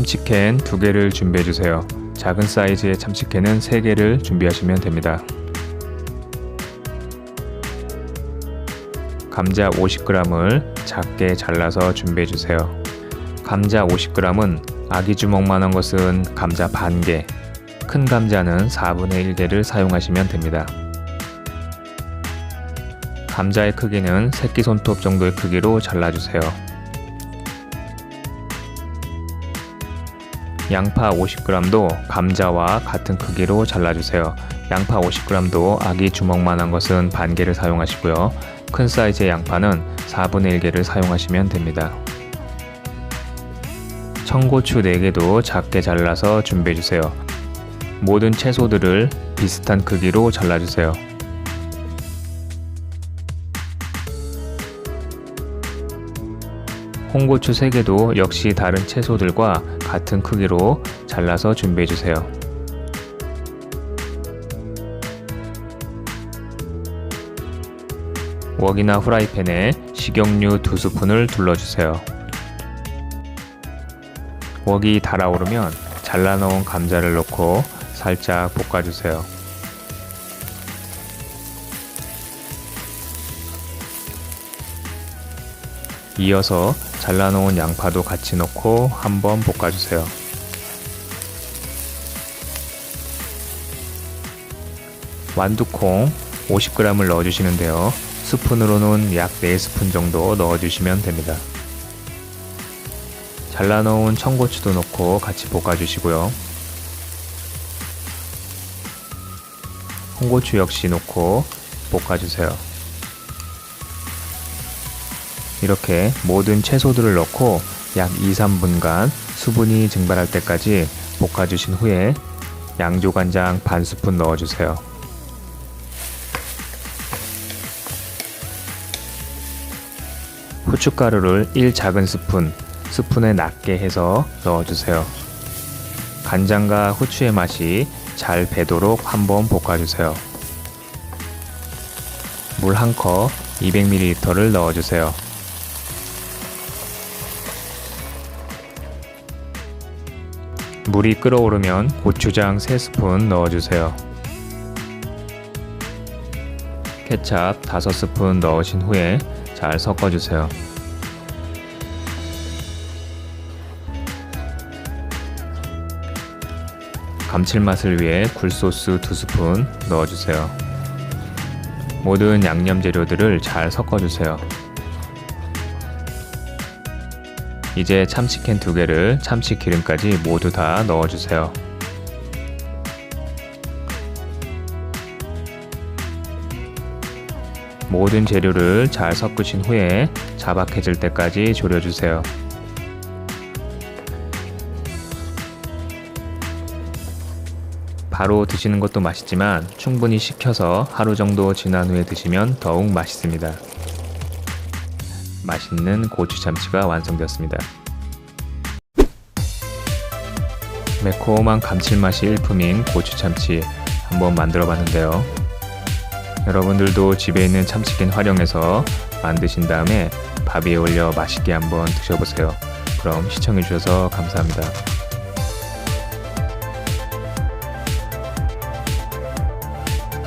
참치캔 2개를 준비해 주세요. 작은 사이즈의 참치캔은 3개를 준비하시면 됩니다. 감자 50g을 작게 잘라서 준비해 주세요. 감자 50g은 아기 주먹만한 것은 감자 반개, 큰 감자는 4분의 1개를 사용하시면 됩니다. 감자의 크기는 새끼 손톱 정도의 크기로 잘라주세요. 양파 50g도 감자와 같은 크기로 잘라주세요. 양파 50g도 아기 주먹만한 것은 반개를 사용하시고요. 큰 사이즈의 양파는 4분의 1개를 사용하시면 됩니다. 청고추 4개도 작게 잘라서 준비해주세요. 모든 채소들을 비슷한 크기로 잘라주세요. 홍고추 3개도 역시 다른 채소들과 같은 크기로 잘라서 준비해주세요. 웍이나 후라이팬에 식용유 2스푼을 둘러주세요. 웍이 달아오르면 잘라놓은 감자를 넣고 살짝 볶아주세요. 이어서 잘라놓은 양파도 같이 넣고 한번 볶아주세요. 완두콩 50g을 넣어주시는데요. 스푼으로는 약 4스푼 정도 넣어주시면 됩니다. 잘라놓은 청고추도 넣고 같이 볶아주시고요. 홍고추 역시 넣고 볶아주세요. 이렇게 모든 채소들을 넣고 약 2-3분간 수분이 증발할 때까지 볶아주신 후에 양조간장 반 스푼 넣어주세요. 후춧가루를 1작은 스푼에 낮게 해서 넣어주세요. 간장과 후추의 맛이 잘 배도록 한번 볶아주세요. 물 1컵 200ml를 넣어주세요. 물이 끓어오르면 고추장 3스푼 넣어주세요. 케찹 5스푼 넣으신 후에 잘 섞어주세요. 감칠맛을 위해 굴소스 2스푼 넣어주세요. 모든 양념 재료들을 잘 섞어주세요. 이제 참치캔 2개를 참치기름까지 모두 다 넣어주세요. 모든 재료를 잘 섞으신 후에 자박해질 때까지 졸여주세요. 바로 드시는 것도 맛있지만 충분히 식혀서 하루 정도 지난 후에 드시면 더욱 맛있습니다. 맛있는 고추참치가 완성되었습니다. 매콤한 감칠맛이 일품인 고추참치 한번 만들어 봤는데요. 여러분들도 집에 있는 참치캔 활용해서 만드신 다음에 밥 위에 올려 맛있게 한번 드셔보세요. 그럼 시청해 주셔서 감사합니다.